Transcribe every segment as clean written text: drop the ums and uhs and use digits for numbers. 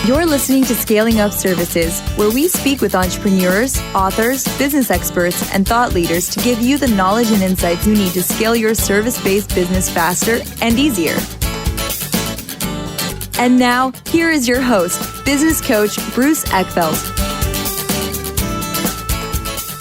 You're listening to Scaling Up Services, where we speak with entrepreneurs, authors, business experts, and thought leaders to give you the knowledge and insights you need to scale your service-based business faster and easier. And now, here is your host, business coach Bruce Eckfeldt.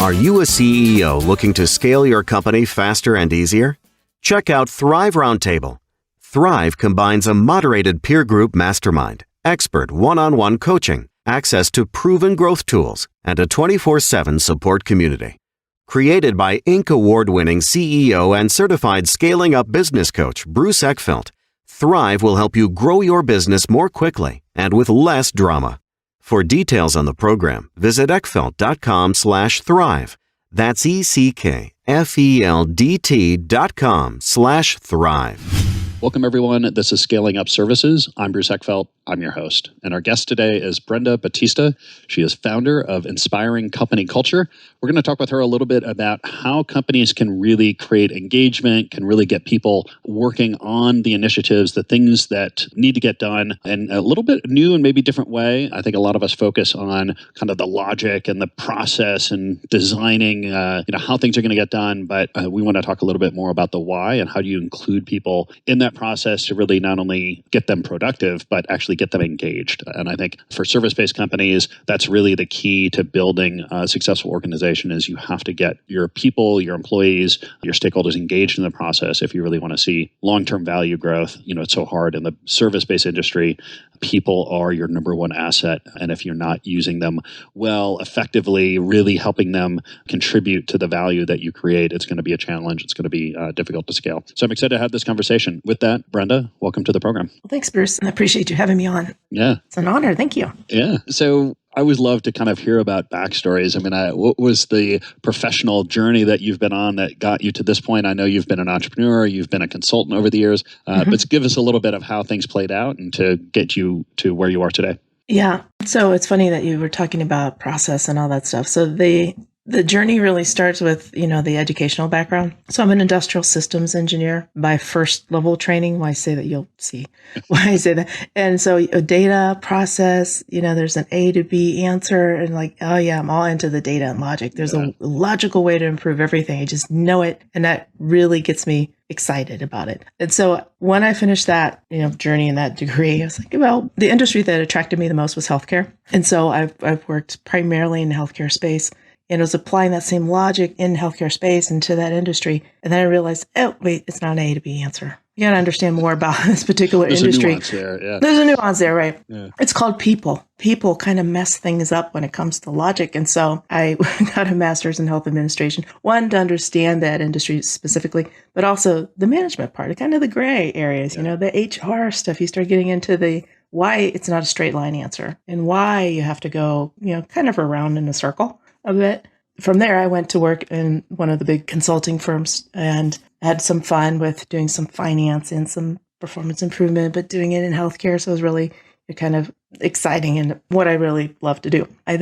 Are you a CEO looking to scale your company faster and easier? Check out Thrive Roundtable. Thrive combines a moderated peer group mastermind, expert one-on-one coaching, access to proven growth tools, and a 24/7 support community. Created by Inc. award-winning CEO and certified scaling up business coach Bruce Eckfeldt, Thrive will help you grow your business more quickly and with less drama. For details on the program, visit eckfeldt.com/thrive. That's ECKFELDT.com/thrive. Welcome, everyone. This is Scaling Up Services. I'm Bruce Eckfeldt. I'm your host. And our guest today is Brenda Batista. She is founder of Inspiring Company Culture. We're going to talk with her a little bit about how companies can really create engagement, can really get people working on the initiatives, the things that need to get done in a little bit new and maybe different way. I think a lot of us focus on kind of the logic and the process and designing how things are going to get done. But we want to talk a little bit more about the why and how do you include people in that process to really not only get them productive, but actually get them engaged. And I think for service-based companies, that's really the key to building a successful organization is you have to get your people, your employees, your stakeholders engaged in the process if you really want to see long-term value growth. It's so hard in the service-based industry. People are your number one asset. And if you're not using them well, effectively, really helping them contribute to the value that you create, it's going to be a challenge. It's going to be difficult to scale. So I'm excited to have this conversation. With that, Brenda, welcome to the program. Well, thanks, Bruce. I appreciate you having me on. Yeah. It's an honor. Thank you. Yeah. So I always love to kind of hear about backstories. I mean, what was the professional journey that you've been on that got you to this point? I know you've been an entrepreneur, you've been a consultant over the years, but give us a little bit of how things played out and to get you to where you are today. Yeah. So it's funny that you were talking about process and all that stuff. So the journey really starts with, the educational background. So I'm an industrial systems engineer by first level training. Why I say that, you'll see why I say that. And so data, process, there's an A to B answer and oh yeah, I'm all into the data and logic. There's a logical way to improve everything. I just know it. And that really gets me excited about it. And so when I finished that, journey and that degree, I was like, well, the industry that attracted me the most was healthcare. And so I've worked primarily in the healthcare space. And I was applying that same logic in healthcare space into that industry. And then I realized, oh, wait, it's not an A to B answer. You got to understand more about this particular industry. There's a nuance there, yeah. There's a nuance there, right? Yeah. It's called people. People kind of mess things up when it comes to logic. And so I got a master's in health administration, one, to understand that industry specifically, but also the management part, kind of the gray areas, the HR stuff. You start getting into the why it's not a straight line answer and why you have to go, kind of around in a circle a bit. From there, I went to work in one of the big consulting firms and had some fun with doing some finance and some performance improvement, but doing it in healthcare. So it was really kind of exciting and what I really love to do. I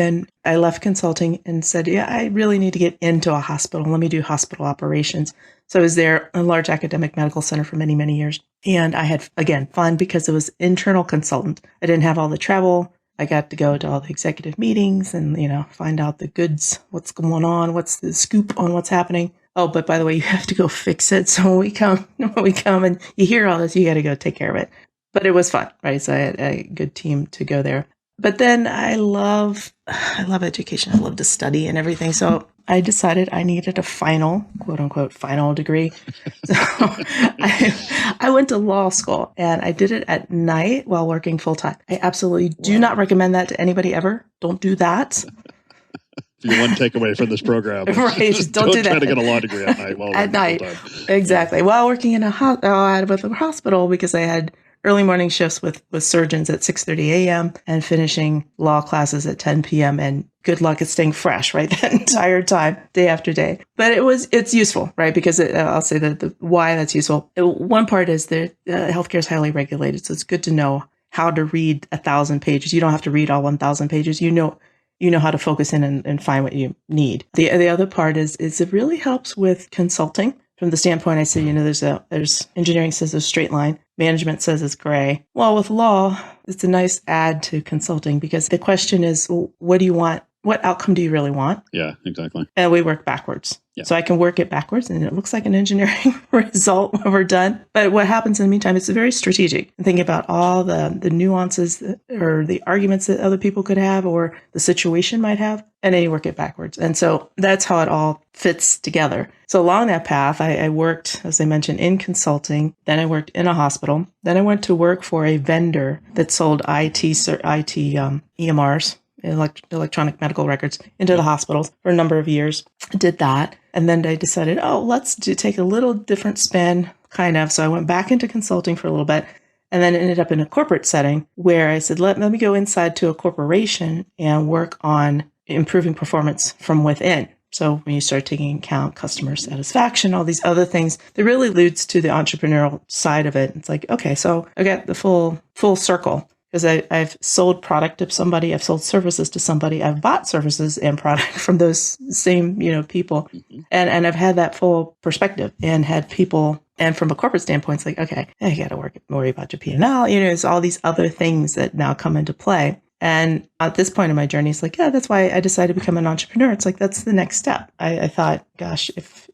left consulting and said, yeah, I really need to get into a hospital. Let me do hospital operations. So I was there, a large academic medical center for many, many years. And I had, again, fun because it was internal consultant. I didn't have all the travel. I got to go to all the executive meetings and, find out the goods, what's going on, what's the scoop on what's happening. Oh, but by the way, you have to go fix it. So when we come and you hear all this, you got to go take care of it. But it was fun, right? So I had a good team to go there. But then I love education. I love to study and everything. So I decided I needed a final, quote unquote, final degree. So I went to law school and I did it at night while working full time. I absolutely do not recommend that to anybody ever. Don't do that. Your one takeaway from this program. Right, just don't do that. Try to get a law degree at night. At night, exactly. While working in a hospital because I had early morning shifts with surgeons at 6:30 a.m. and finishing law classes at 10 p.m. And good luck at staying fresh, right? That entire time, day after day. But it's useful, right? Because I'll say that the why that's useful. One part is that healthcare is highly regulated. So it's good to know how to read 1,000 pages. You don't have to read all 1,000 pages. You know how to focus in and find what you need. The other part is it really helps with consulting. From the standpoint, I say, there's engineering says it's straight line, management says it's gray. Well, with law, it's a nice add to consulting because the question is, what do you want? What outcome do you really want? Yeah, exactly. And we work backwards. Yeah. So I can work it backwards and it looks like an engineering result when we're done. But what happens in the meantime, it's very strategic. Thinking about all the nuances or the arguments that other people could have or the situation might have, and then you work it backwards. And so that's how it all fits together. So along that path, I worked, as I mentioned, in consulting. Then I worked in a hospital. Then I went to work for a vendor that sold EMRs. Electronic medical records into the hospitals for a number of years. I did that. And then I decided, let's take a little different spin, kind of. So I went back into consulting for a little bit and then ended up in a corporate setting where I said, let me go inside to a corporation and work on improving performance from within. So when you start taking into account customer satisfaction, all these other things, that really leads to the entrepreneurial side of it. It's like, okay, so I got the full circle. Because I've sold product to somebody, I've sold services to somebody, I've bought services and product from those same, people. And I've had that full perspective and had people, and from a corporate standpoint, it's like, okay, you got to worry about your P&L, it's all these other things that now come into play. And at this point in my journey, it's like, yeah, that's why I decided to become an entrepreneur. It's like, that's the next step. I thought, gosh, if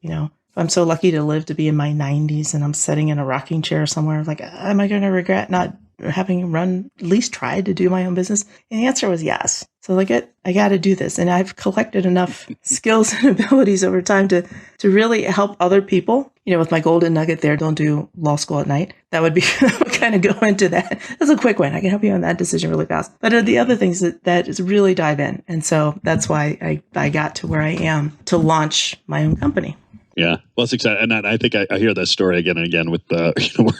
I'm so lucky to live to be in my 90s and I'm sitting in a rocking chair somewhere, like, am I going to regret not having at least tried to do my own business? And the answer was yes. So I got to do this. And I've collected enough skills and abilities over time to really help other people. With my golden nugget there, don't do law school at night. That would be kind of go into that. That's a quick one. I can help you on that decision really fast. But the other things that is really dive in. And so that's why I got to where I am to launch my own company. Yeah, well, it's exciting, and I think I hear that story again and again with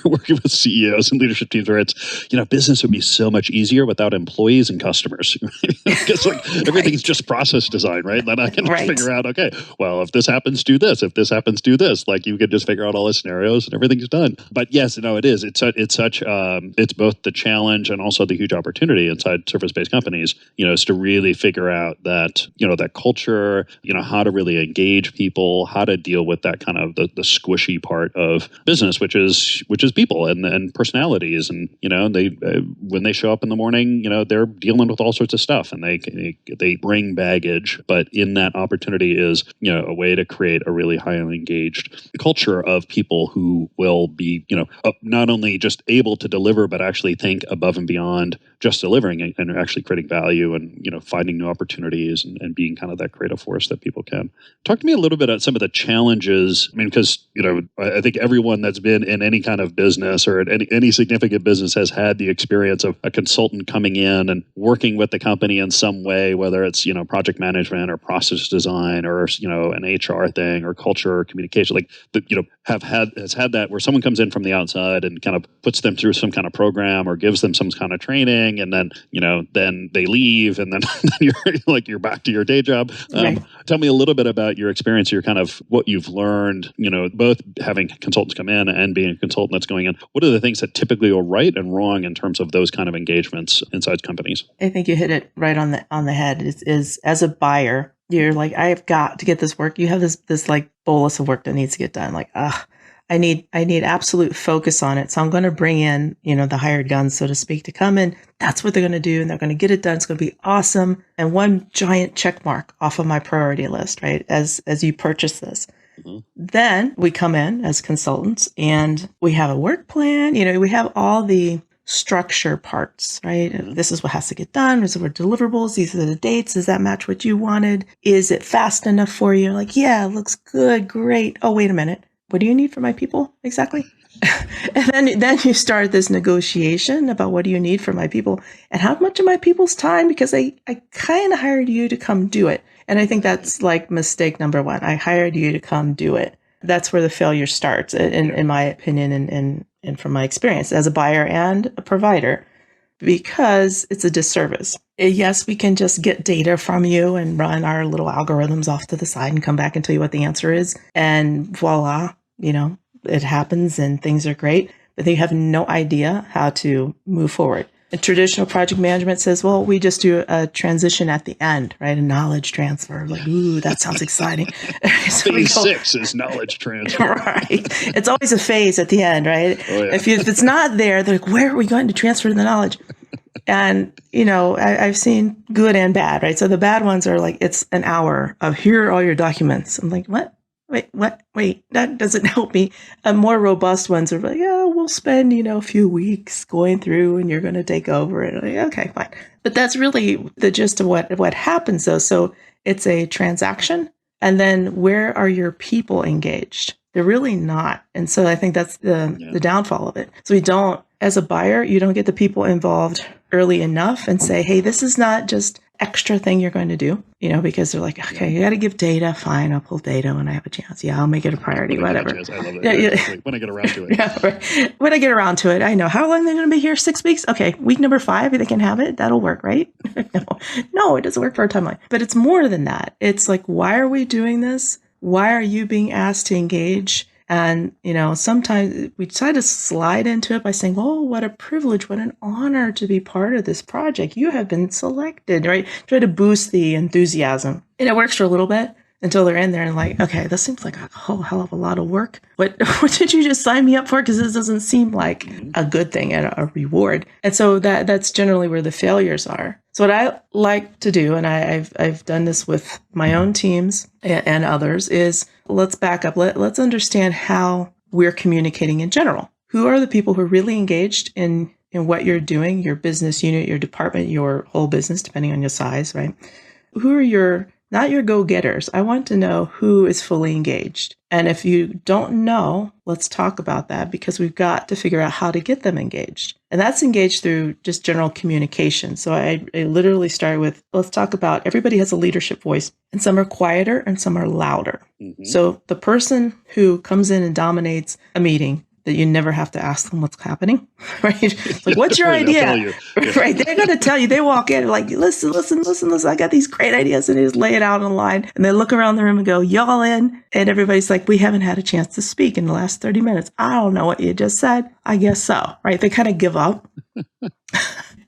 working with CEOs and leadership teams, where it's business would be so much easier without employees and customers, because everything's just process design, right? Then I can figure out, okay, well, if this happens, do this. If this happens, do this. Like you could just figure out all the scenarios and everything's done. But yes, it is. It's both the challenge and also the huge opportunity inside service-based companies. Is to really figure out that that culture, how to really engage people, how to deal with that kind of the squishy part of business, which is people and personalities, and they when they show up in the morning, they're dealing with all sorts of stuff, and they bring baggage. But in that opportunity is a way to create a really highly engaged culture of people who will be not only just able to deliver, but actually think above and beyond just delivering and actually creating value and finding new opportunities and being kind of that creative force that people can. Talk to me a little bit about some of the challenges. I mean, because I think everyone that's been in any kind of business or any significant business has had the experience of a consultant coming in and working with the company in some way, whether it's project management or process design or an HR thing or culture or communication. Like has had that where someone comes in from the outside and kind of puts them through some kind of program or gives them some kind of training, and then then they leave, and then you're back to your day job. Right. Tell me a little bit about your experience, your kind of what you've learned, both having consultants come in and being a consultant that's going in. What are the things that typically go right and wrong in terms of those kind of engagements inside companies? I think you hit it right on the head. Is as a buyer, you're like, I've got to get this work. You have this like bolus of work that needs to get done. Like, I need absolute focus on it. So I'm going to bring in, the hired guns, so to speak, to come in. That's what they're going to do. And they're going to get it done. It's going to be awesome. And one giant check mark off of my priority list, right? As you purchase this. Mm-hmm. Then we come in as consultants and we have a work plan. We have all the structure parts, right? This is what has to get done. These are deliverables. These are the dates. Does that match what you wanted? Is it fast enough for you? Like, yeah, it looks good. Great. Oh, wait a minute. What do you need from my people exactly? And then you start this negotiation about what do you need from my people and how much of my people's time, because I kind of hired you to come do it. And I think that's like mistake number one. I hired you to come do it. That's where the failure starts, in my opinion, and from my experience as a buyer and a provider, because it's a disservice. Yes, we can just get data from you and run our little algorithms off to the side and come back and tell you what the answer is. And voila, it happens and things are great, but they have no idea how to move forward. And traditional project management says, well, we just do a transition at the end, right? A knowledge transfer. Like, ooh, that sounds exciting. So phase 6 is knowledge transfer. Right. It's always a phase at the end, right? Oh, yeah. If it's not there, they're like, where are we going to transfer the knowledge? And, I've seen good and bad, right? So the bad ones are like, it's an hour of here are all your documents. I'm like, what? Wait, that doesn't help me. More robust ones are like, we'll spend, a few weeks going through and you're going to take over. And I'm like, okay, fine. But that's really the gist of what happens though. So it's a transaction. And then where are your people engaged? They're really not. And so I think that's the downfall of it. So as a buyer, you don't get the people involved early enough and say, hey, this is not just extra thing you're going to do, because they're like, okay, you got to give data. Fine, I'll pull data when I have a chance. Yeah, I'll make it a priority, whatever. I love it. Yeah. Like, when I get around to it. Yeah, right. When I get around to it, I know. How long they're going to be here? 6 weeks? Okay, week number 5, they can have it. That'll work, right? No, it doesn't work for a timeline. But it's more than that. It's like, why are we doing this? Why are you being asked to engage? And, sometimes we try to slide into it by saying, oh, what a privilege, what an honor to be part of this project. You have been selected, right? Try to boost the enthusiasm. And it works for a little bit until they're in there and like, okay, this seems like a whole hell of a lot of work. What did you just sign me up for? Because this doesn't seem like a good thing and a reward. And so that's generally where the failures are. So what I like to do, and I've done this with my own teams and others, is let's back up. Let's understand how we're communicating in general. Who are the people who are really engaged in what you're doing, your business unit, your department, your whole business, depending on your size, right? Who are not your go-getters. I want to know who is fully engaged. And if you don't know, let's talk about that because we've got to figure out how to get them engaged. And that's engaged through just general communication. So I literally start with, let's talk about everybody has a leadership voice and some are quieter and some are louder. Mm-hmm. So the person who comes in and dominates a meeting, that you never have to ask them what's happening, right? Like, what's your idea? Yeah. Right? They're going to tell you. They walk in like, listen. I got these great ideas, and they just lay it out on the line. And they look around the room and go, y'all in? And everybody's like, we haven't had a chance to speak in the last 30 minutes. I don't know what you just said. I guess so, right? They kind of give up.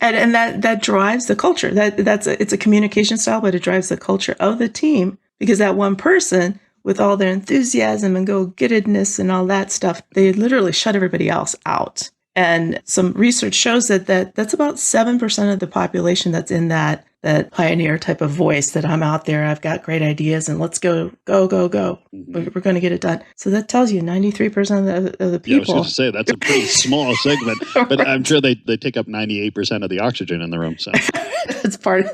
and that drives the culture. It's a communication style, but it drives the culture of the team because that one person, with all their enthusiasm and go-gettedness and all that stuff, they literally shut everybody else out. And some research shows that's about 7% of the population that's in that pioneer type of voice that I'm out there, I've got great ideas, and let's go. Mm-hmm. We're going to get it done. So that tells you 93% of the people. Yeah, I was going to say, that's a pretty small segment, but right. I'm sure they take up 98% of the oxygen in the room. So that's part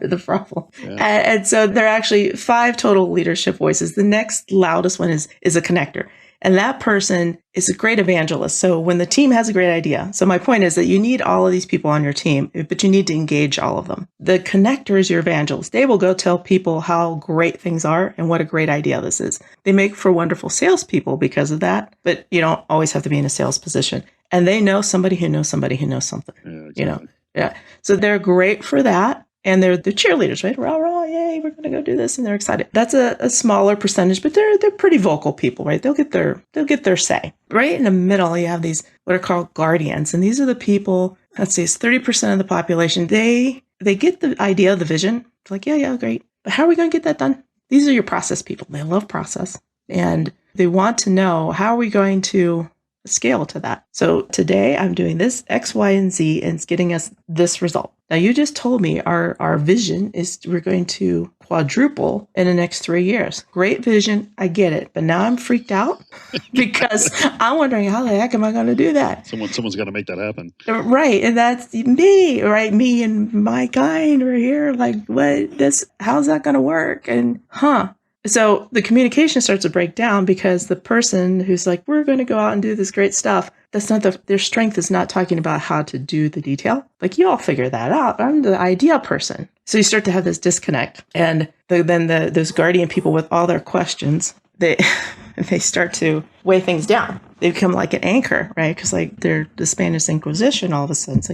of the problem. Yeah. And so there are actually 5 total leadership voices. The next loudest one is a connector. And that person is a great evangelist. So when the team has a great idea, so my point is that you need all of these people on your team, but you need to engage all of them. The connector is your evangelist. They will go tell people how great things are and what a great idea this is. They make for wonderful salespeople because of that, but you don't always have to be in a sales position. And they know somebody who knows somebody who knows something. Yeah, exactly. Yeah. So they're great for that. And they're the cheerleaders, right? Rah, yay, we're going to go do this. And they're excited. That's a smaller percentage, but they're pretty vocal people, right? They'll get their say. Right in the middle, you have these what are called guardians. And these are the people, let's see, it's 30% of the population. They get the idea, the vision. It's like, yeah, great. But how are we going to get that done? These are your process people. They love process. And they want to know, how are we going to scale to that? So today I'm doing this X, Y, and Z, and it's getting us this result. Now you just told me our vision is we're going to quadruple in the next 3 years. Great vision. I get it. But now I'm freaked out because I'm wondering how the heck am I going to do that? Someone's got to make that happen. Right. And that's me, right? Me and my kind are here. Like, how's that going to work? And so the communication starts to break down because the person who's like, we're going to go out and do this great stuff, that's not their strength is not talking about how to do the detail. Like, you all figure that out. I'm the idea person. So you start to have this disconnect. And then those guardian people with all their questions, they start to weigh things down. They become like an anchor, right? Because like they're the Spanish Inquisition all of a sudden. It's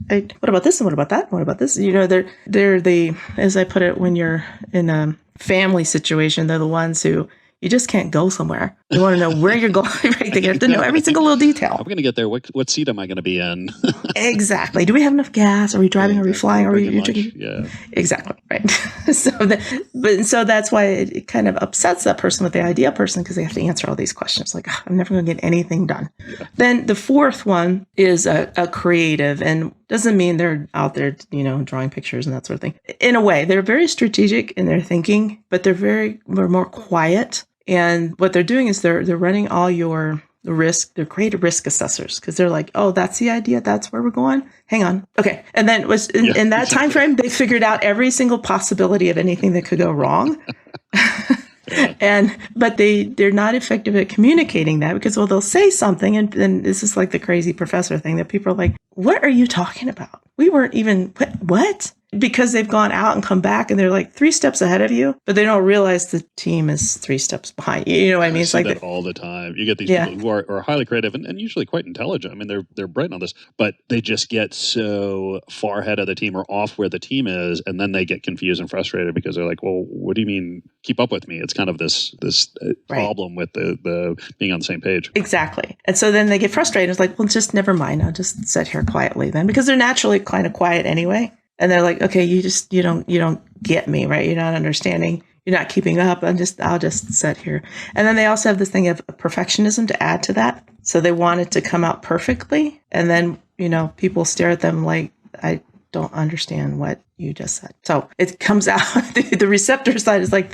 like, what about this and what about that? What about this? They're the, as I put it, when you're in a family situation, they're the ones who you just can't go somewhere They want to know where you're going, right? They have to know every single little detail. I'm going to get there. What seat am I going to be in? Exactly. Do we have enough gas? Are we driving? Are we flying? Are we drinking? Yeah. Exactly. Right. So that's why it kind of upsets that person with the idea person, because they have to answer all these questions. Like, I'm never going to get anything done. Yeah. Then the fourth one is a creative, and doesn't mean they're out there, drawing pictures and that sort of thing. In a way, they're very strategic in their thinking, but they're more quiet. And what they're doing is they're running all your risk, they're creative risk assessors, because they're like, oh, that's the idea, that's where we're going. Hang on. Okay. And then in that time frame, they figured out every single possibility of anything that could go wrong. But they're not effective at communicating that, because they'll say something, and then this is like the crazy professor thing that people are like, what are you talking about? We weren't even, what? Because they've gone out and come back and they're like 3 steps ahead of you, but they don't realize the team is 3 steps behind you. You know what I mean? It's like that all the time. You get these people who are highly creative and usually quite intelligent. I mean, they're bright on this, but they just get so far ahead of the team or off where the team is, and then they get confused and frustrated because they're like, well, what do you mean keep up with me? It's kind of this problem with the being on the same page. Exactly. And so then they get frustrated. It's like, well, just never mind. I'll just sit here quietly then, because they're naturally kind of quiet anyway. And they're like, okay, you don't get me, right? You're not understanding. You're not keeping up. I'll just sit here. And then they also have this thing of perfectionism to add to that. So they want it to come out perfectly. And then, people stare at them like, I don't understand what you just said. So it comes out, the receptor side is like,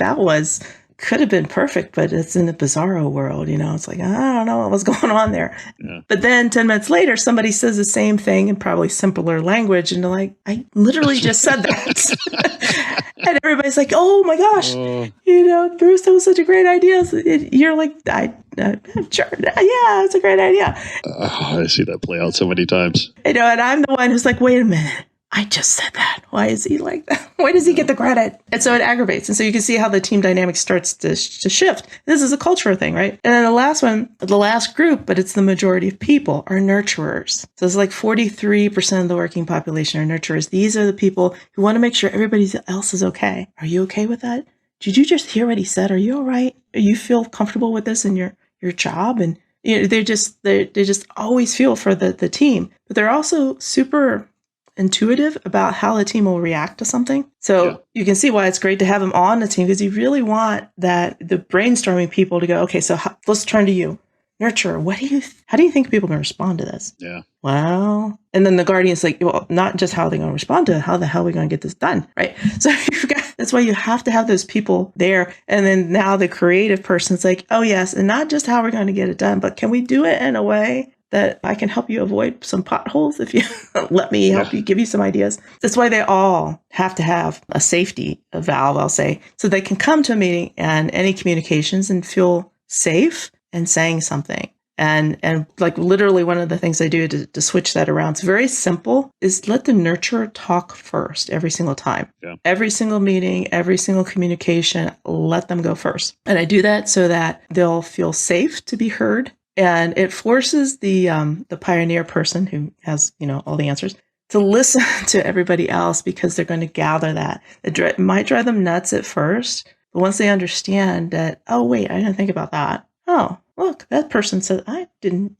could have been perfect, but it's in the bizarro world, It's like, I don't know what was going on there. Yeah. But then 10 minutes later, somebody says the same thing in probably simpler language, and they're like, I literally just said that. And everybody's like, oh my gosh, Bruce, that was such a great idea. You're like, sure, yeah, it's a great idea. I see that play out so many times. And I'm the one who's like, wait a minute. I just said that. Why is he like that? Why does he get the credit? And so it aggravates. And so you can see how the team dynamic starts to shift. This is a culture thing, right? And then the last group, but it's the majority of people, are nurturers. So it's like 43% of the working population are nurturers. These are the people who want to make sure everybody else is okay. Are you okay with that? Did you just hear what he said? Are you all right? Do you feel comfortable with this in your job? And they just always feel for the team. But they're also super intuitive about how the team will react to something. So you can see why it's great to have them on the team, because you really want the brainstorming people to go, okay, so let's turn to you. Nurture, how do you think people are going to respond to this? Yeah. Well, and then the guardian's like, well, not just how they're going to respond to it, how the hell are we going to get this done, right? So that's why you have to have those people there. And then now the creative person's like, oh yes, and not just how we're going to get it done, but can we do it in a way that I can help you avoid some potholes if you let me help you, give you some ideas. That's why they all have to have a safety valve, I'll say, so they can come to a meeting and any communications and feel safe and saying something. And like literally one of the things I do to switch that around, it's very simple, is let the nurturer talk first every single time. Yeah. Every single meeting, every single communication, let them go first. And I do that so that they'll feel safe to be heard. And it forces the pioneer person who has, all the answers to listen to everybody else, because they're going to gather that. It might drive them nuts at first, but once they understand that, oh, wait, I didn't think about that. Oh, look, that person said, I didn't,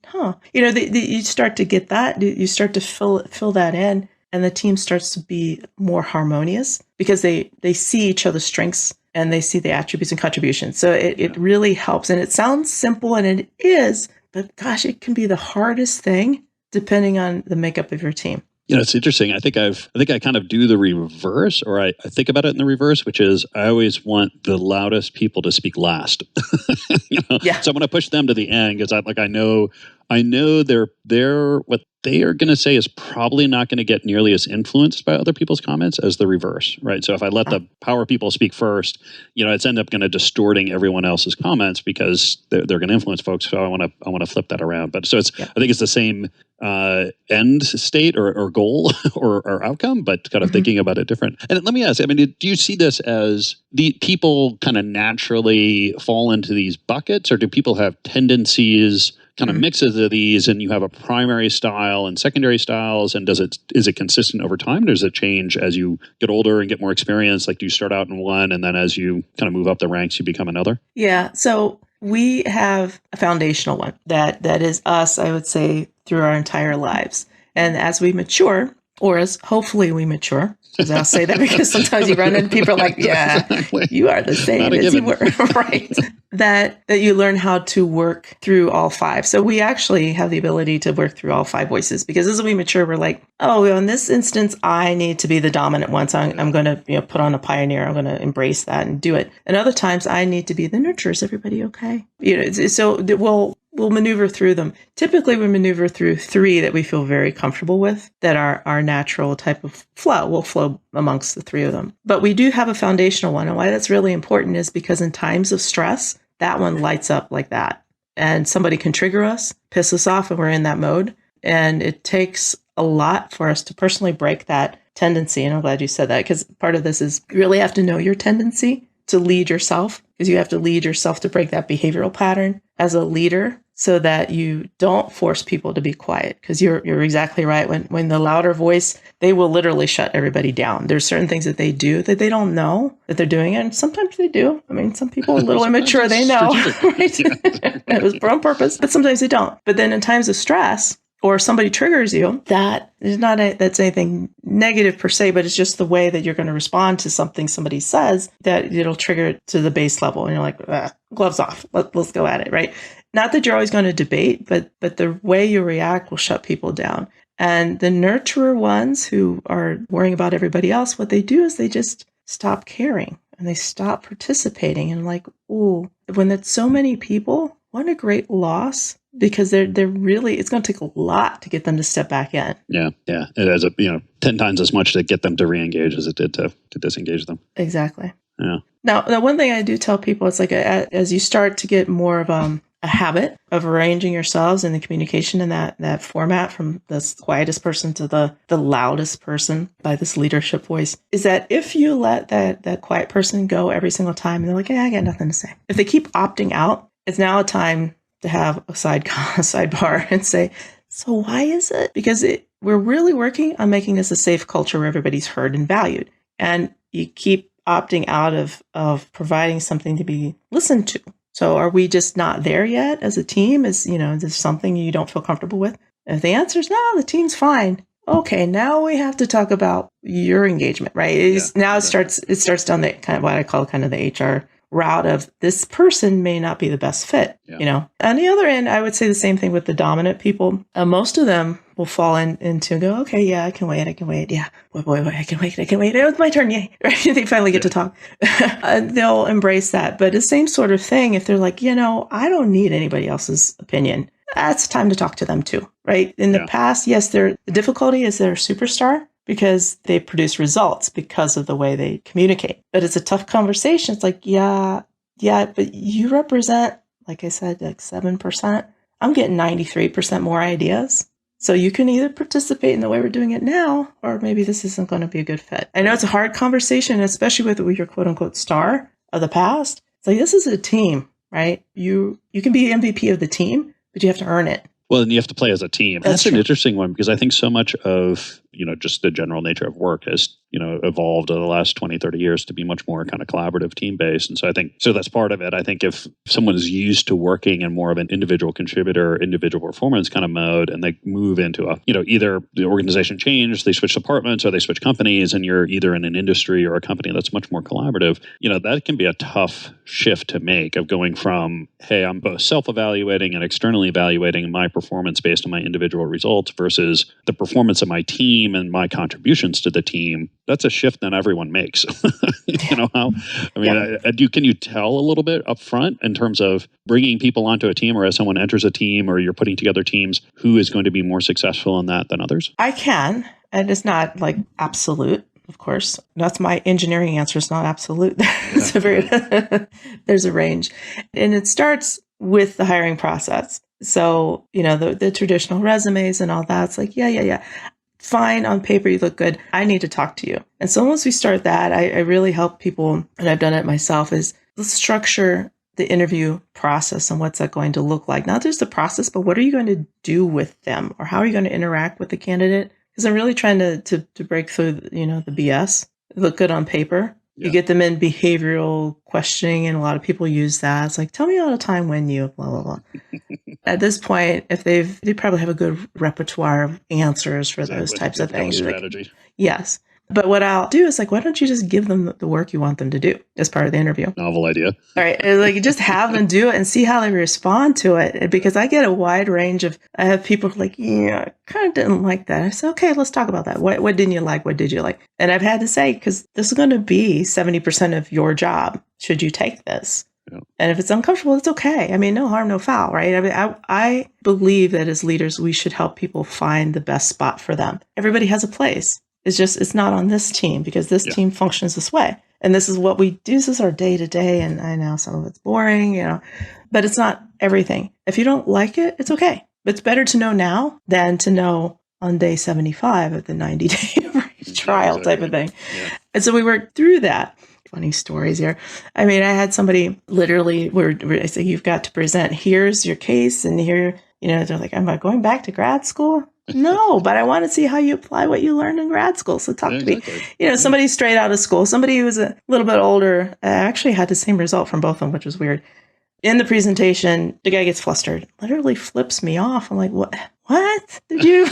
you start to get that. You start to fill that in, and the team starts to be more harmonious because they see each other's strengths and they see the attributes and contributions. So it really helps. And it sounds simple, and it is, but gosh, it can be the hardest thing depending on the makeup of your team. It's interesting. I think I kind of do the reverse, or I think about it in the reverse, which is I always want the loudest people to speak last. So I'm going to push them to the end, because I know they're what they are going to say is probably not going to get nearly as influenced by other people's comments as the reverse, right? So if I let the power people speak first, it's end up going to distorting everyone else's comments, because they're going to influence folks. So I want to flip that around. But so I think it's the same end state or goal or outcome, but kind of thinking about it different. And let me ask, do you see this as the people kind of naturally fall into these buckets, or do people have tendencies, kind of mixes of these, and you have a primary style and secondary styles, and is it consistent over time? Does it change as you get older and get more experience? Like, do you start out in one, and then as you kind of move up the ranks, you become another? Yeah. So We have a foundational one that is us, I would say, through our entire lives. And as we mature, or as hopefully we mature, because I'll say that because sometimes you run into people like, yeah, Exactly. you are the same as you were, right? That you learn how to work through all five. So we actually have the ability to work through all five voices, because as we mature, we're like, oh, well, in this instance, I need to be the dominant one. So I'm going to put on a pioneer. I'm going to embrace that and do it. And other times I need to be the nurturer. Is everybody okay? So we'll maneuver through them. Typically, we maneuver through three that we feel very comfortable with, that are our natural type of flow. We'll flow amongst the three of them. But we do have a foundational one. And why that's really important is because in times of stress, that one lights up like that. And somebody can trigger us, piss us off, and we're in that mode. And it takes a lot for us to personally break that tendency. And I'm glad you said that, because part of this is you really have to know your tendency to lead yourself, because you have to lead yourself to break that behavioral pattern as a leader, so that you don't force people to be quiet. Because you're exactly right. When the louder voice, they will literally shut everybody down. There's certain things that they do that they don't know that they're doing it. And sometimes they do. I mean, some people are a little immature, they know, right? It was on purpose, but sometimes they don't. But then in times of stress, or somebody triggers you, that is that's anything negative per se, but it's just the way that you're going to respond to something somebody says, that it'll trigger it to the base level. And you're like, gloves off, let's go at it, right? Not that you're always going to debate, but the way you react will shut people down. And the nurturer ones who are worrying about everybody else, what they do is they just stop caring and they stop participating. And like, ooh, when it's so many people, what a great loss. Because they're really, it's going to take a lot to get them to step back in. Yeah. It has 10 times as much to get them to re-engage as it did to disengage them. Exactly. Yeah. Now, the one thing I do tell people, it's like as you start to get more of a habit of arranging yourselves in the communication in that format, from the quietest person to the loudest person by this leadership voice, is that if you let that quiet person go every single time, and they're like, yeah, I got nothing to say. If they keep opting out, it's now a time to have a sidebar and say, so why is it? Because we're really working on making this a safe culture where everybody's heard and valued. And you keep opting out of providing something to be listened to. So are we just not there yet as a team? Is there something you don't feel comfortable with? And if the answer is no, the team's fine. Okay, now we have to talk about your engagement, right? It starts down the kind of what I call kind of the HR route of this person may not be the best fit, On the other end, I would say the same thing with the dominant people. Most of them will fall into and go, okay, yeah, I can wait. Yeah, boy, I can wait. It was my turn, yay. Right? They finally get to talk. They'll embrace that. But the same sort of thing, if they're like, I don't need anybody else's opinion, that's time to talk to them too, right? In the past, yes, the difficulty is they're a superstar, because they produce results because of the way they communicate. But it's a tough conversation. It's like, yeah, but you represent, like I said, like 7%. I'm getting 93% more ideas. So you can either participate in the way we're doing it now, or maybe this isn't going to be a good fit. I know it's a hard conversation, especially with your quote unquote star of the past. It's like, this is a team, right? You can be MVP of the team, but you have to earn it. Well, and you have to play as a team. That's an interesting one, because I think so much of, just the general nature of work has, evolved over the last 20, 30 years to be much more kind of collaborative, team-based. And so that's part of it. I think if someone is used to working in more of an individual contributor, individual performance kind of mode, and they move into either the organization changed, they switch departments, or they switch companies, and you're either in an industry or a company that's much more collaborative, that can be a tough shift to make, of going from, hey, I'm both self-evaluating and externally evaluating my performance based on my individual results versus the performance of my team and my contributions to the team. That's a shift that everyone makes. Can you tell a little bit up front in terms of bringing people onto a team, or as someone enters a team or you're putting together teams, who is going to be more successful in that than others? I can, and it's not like absolute. Of course, that's my engineering answer. It's not absolute. There's a range, and it starts with the hiring process. So, the traditional resumes and all that, it's like, yeah. Fine, on paper, you look good. I need to talk to you. And so once we start that, I really help people, and I've done it myself, is let's structure the interview process and what's that going to look like. Not just the process, but what are you going to do with them, or how are you going to interact with the candidate? Because I'm really trying to break through, the BS. Look good on paper. You get them in behavioral questioning, and a lot of people use that. It's like, tell me about a time when you blah, blah, blah. At this point, if they probably have a good repertoire of answers for those types of things. Strategy. Yes. But what I'll do is like, why don't you just give them the work you want them to do as part of the interview? Novel idea. All right. Like just have them do it and see how they respond to it. Because I get a wide range I have people like, yeah, I kind of didn't like that. I said, okay, let's talk about that. What didn't you like? What did you like? And I've had to say, because this is going to be 70% of your job. Should you take this? Yeah. And if it's uncomfortable, it's okay. I mean, no harm, no foul, right? I mean, I believe that as leaders, we should help people find the best spot for them. Everybody has a place. It's not on this team because this team functions this way. And this is what we do. This is our day to day. And I know some of it's boring, but it's not everything. If you don't like it, it's okay. It's better to know now than to know on day 75 of the 90-day trial type of thing. Yeah. And so we worked through that. Funny stories here. I mean, I had somebody literally where I say, you've got to present, here's your case. And here, they're like, am I going back to grad school? No, but I want to see how you apply what you learned in grad school. So talk to me. Somebody straight out of school, somebody who was a little bit older, actually had the same result from both of them, which was weird. In the presentation, the guy gets flustered, literally flips me off. I'm like, what did you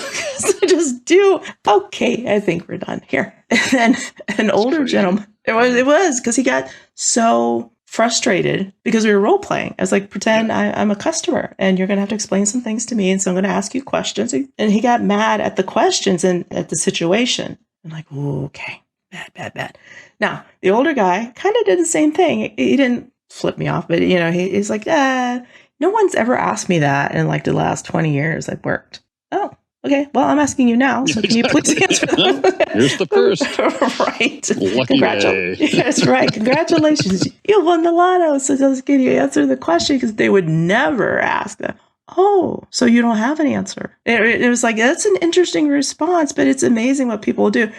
just do? Okay, I think we're done here. And then an older gentleman, it was because he got so frustrated because we were role playing. I was like, pretend I'm a customer and you're going to have to explain some things to me. And so I'm going to ask you questions. And he got mad at the questions and at the situation. I'm like, okay, bad. Now, the older guy kind of did the same thing. He didn't flip me off, but he's like, no one's ever asked me that in like the last 20 years I've worked. Oh, okay. Well, I'm asking you now. So can you please answer them? Here's the first. Right. Lucky day. That's right. Congratulations. You won the lotto. So just can you answer the question? Because they would never ask them. Oh, so you don't have an answer. It was like, that's an interesting response, but it's amazing what people do.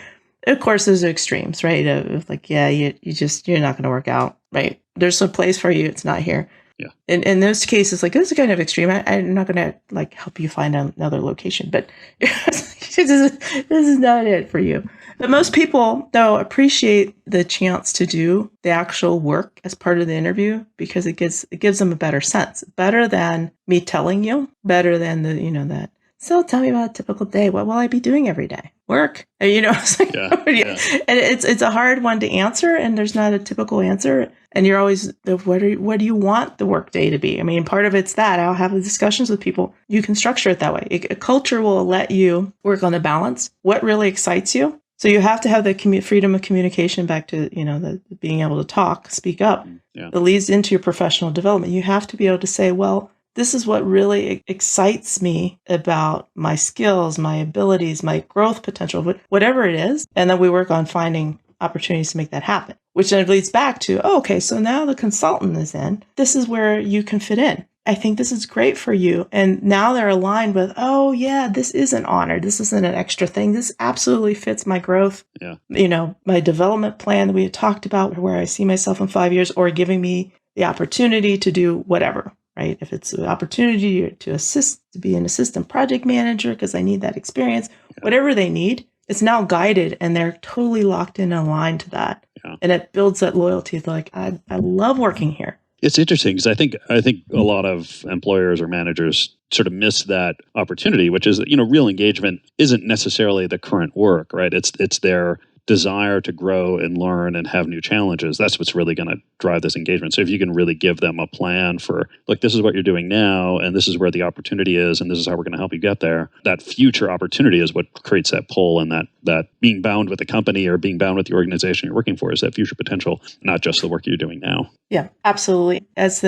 Of course, there's extremes, right? Of like, you're not going to work out, right? There's a place for you. It's not here. Yeah. In those cases, like this is kind of extreme. I'm not going to like help you find another location, but this is not it for you. But most people, though, appreciate the chance to do the actual work as part of the interview because it gives them a better sense, better than me telling you, better than that. So tell me about a typical day. What will I be doing every day? Work. It's like, and it's a hard one to answer, and there's not a typical answer. And you're always, what do you want the work day to be? I mean, part of it's that I'll have the discussions with people. You can structure it that way. A culture will let you work on the balance. What really excites you? So you have to have the freedom of communication back to, the being able to talk, speak up. Yeah. That leads into your professional development. You have to be able to say, well, this is what really excites me about my skills, my abilities, my growth potential, whatever it is. And then we work on finding opportunities to make that happen, which then leads back to, okay, so now the consultant is in. This is where you can fit in. I think this is great for you. And now they're aligned with, oh yeah, this is an honor. This isn't an extra thing. This absolutely fits my growth, my development plan that we had talked about, where I see myself in 5 years, or giving me the opportunity to do whatever. Right? If it's an opportunity to assist, to be an assistant project manager, because I need that experience, whatever they need, it's now guided and they're totally locked in and aligned to that. Yeah. And it builds that loyalty. Like, I love working here. It's interesting because I think a lot of employers or managers sort of miss that opportunity, which is, real engagement isn't necessarily the current work, right? It's their desire to grow and learn and have new challenges. That's what's really going to drive this engagement. So if you can really give them a plan for, look, this is what you're doing now, and this is where the opportunity is, and this is how we're going to help you get there. That future opportunity is what creates that pull, and that being bound with the company or being bound with the organization you're working for is that future potential, not just the work you're doing now. Yeah, absolutely. As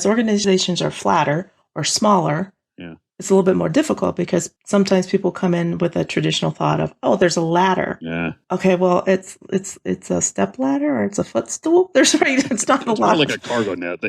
organizations are flatter or smaller, it's a little bit more difficult because sometimes people come in with a traditional thought of, oh, there's a ladder. Yeah. Okay, well, it's a step ladder or it's a footstool. It's not a ladder. More like a cargo net.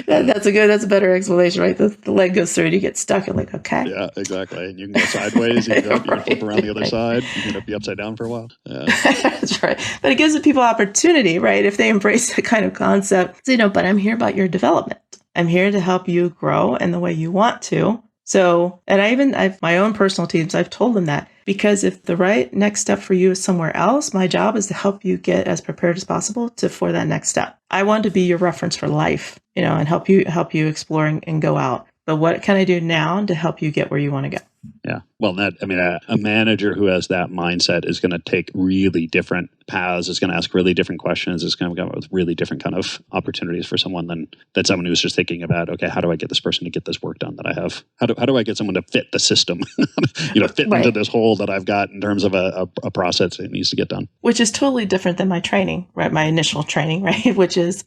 That's a better explanation, right? The leg goes through and you get stuck. You're like, okay. Yeah, exactly. And you can go sideways. You can go up, you can flip around the other side. You can be upside down for a while. Yeah. That's right. But it gives the people opportunity, right? If they embrace that kind of concept, but I'm here about your development. I'm here to help you grow in the way you want to. So, and I've my own personal teams, I've told them that Because if the right next step for you is somewhere else, my job is to help you get as prepared as possible for that next step. I want to be your reference for life, and help you explore and go out. But what can I do now to help you get where you want to go? Yeah. Well, a manager who has that mindset is going to take really different paths, is going to ask really different questions, is going to come up with really different kind of opportunities for someone than someone who's just thinking about, okay, how do I get this person to get this work done that I have? How do I get someone to fit the system, fit right. into this hole that I've got in terms of a process that needs to get done? Which is totally different than my training, right? My initial training, right? Which is,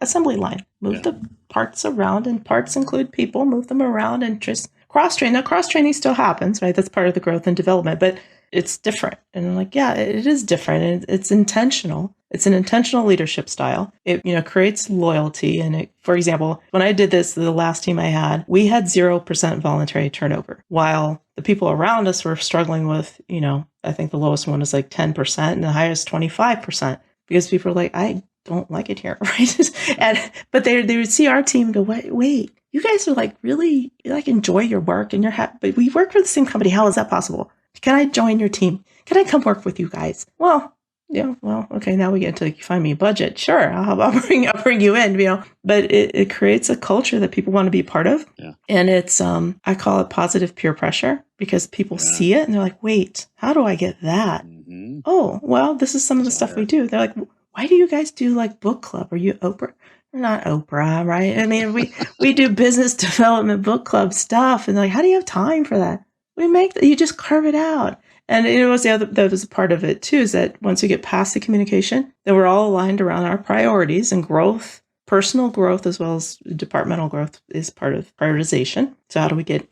assembly line, move the parts around, and parts include people, move them around and just cross-train. Now, cross-training still happens, right? That's part of the growth and development, but it's different. And I'm like, yeah, it is different. And it's intentional. It's an intentional leadership style. It, creates loyalty. And for example, when I did this, the last team I had, we had 0% voluntary turnover, while the people around us were struggling with, I think the lowest one was like 10% and the highest 25%, because people are like, I don't like it here, right? But they would see our team and go, wait, you guys are you enjoy your work and you're happy, but we work for the same company. How is that possible? Can I join your team? Can I come work with you guys? Well, okay, now we get to find me a budget. Sure, I'll bring you in, but it creates a culture that people want to be a part of. Yeah. And it's, I call it positive peer pressure, because people see it and they're like, wait, how do I get that? Mm-hmm. Oh, well, this is some of the stuff we do. They're like, why do you guys do book club? Are you Oprah? We're not Oprah, right? I mean, we do business development book club stuff. And they're like, how do you have time for that? We make that. You just carve it out. And it was that was a part of it too, is that once you get past the communication, then we're all aligned around our priorities, and growth, personal growth, as well as departmental growth is part of prioritization. So how do we get,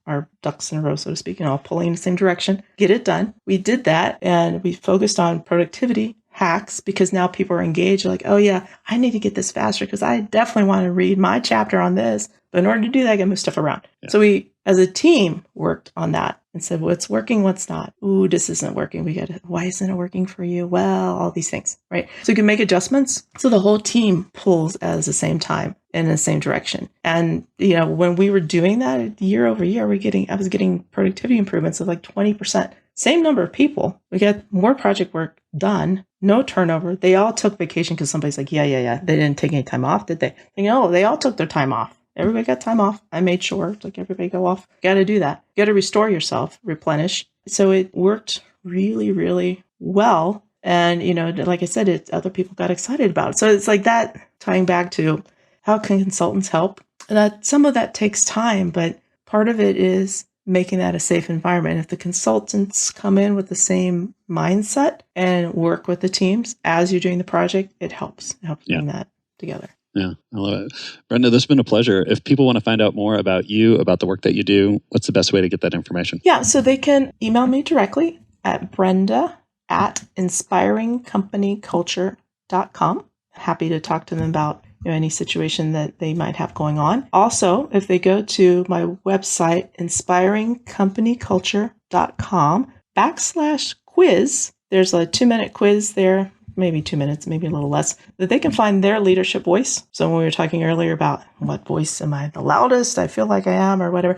our ducks in a row, so to speak, all pulling in the same direction, get it done. We did that, and we focused on productivity hacks, because now people are engaged. Like, oh yeah, I need to get this faster because I definitely want to read my chapter on this. But in order to do that, I got to move stuff around. Yeah. So we, as a team, worked on that and said, what's working, what's not? Ooh, this isn't working. Why isn't it working for you? Well, all these things, right? So you can make adjustments. So the whole team pulls at the same time in the same direction. And, when we were doing that year over year, I was getting productivity improvements of 20%. Same number of people. We got more project work done, no turnover. They all took vacation because somebody's like, yeah. They didn't take any time off, did they? They all took their time off. Everybody got time off. I made sure, everybody go off. Got to do that. Got to restore yourself, replenish. So it worked really, really well. And, like I said, other people got excited about it. So it's like that, tying back to how can consultants help? That some of that takes time, but part of it is making that a safe environment. If the consultants come in with the same mindset and work with the teams as you're doing the project, it helps bring that together. Yeah, I love it. Brenda, this has been a pleasure. If people want to find out more about you, about the work that you do, what's the best way to get that information? Yeah, so they can email me directly at brenda@inspiringcompanyculture.com. Happy to talk to them about any situation that they might have going on. Also, if they go to my website, inspiringcompanyculture.com/quiz, there's a 2-minute quiz there, maybe 2 minutes, maybe a little less, that they can find their leadership voice. So when we were talking earlier about what voice am I the loudest, I feel like I am, or whatever,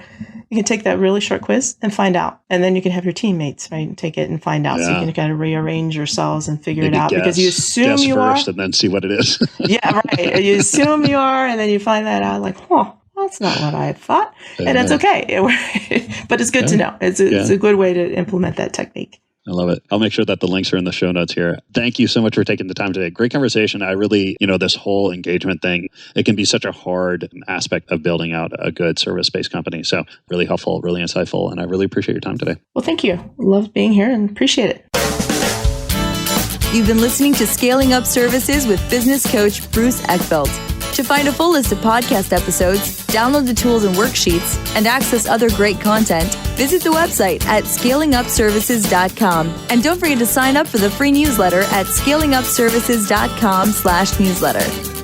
you can take that really short quiz and find out. And then you can have your teammates, right, and take it and find out. Yeah. So you can kind of rearrange yourselves and figure it out, because you assume you are. First and then see what it is. Yeah, right. You assume you are, and then you find that out that's not what I had thought. And that's okay. But it's good to know. It's a good way to implement that technique. I love it. I'll make sure that the links are in the show notes here. Thank you so much for taking the time today. Great conversation. I really, this whole engagement thing, it can be such a hard aspect of building out a good service-based company. So really helpful, really insightful, and I really appreciate your time today. Well, thank you. Love being here and appreciate it. You've been listening to Scaling Up Services with business coach Bruce Eckfeldt. To find a full list of podcast episodes, download the tools and worksheets, and access other great content, visit the website at scalingupservices.com. And don't forget to sign up for the free newsletter at scalingupservices.com/newsletter.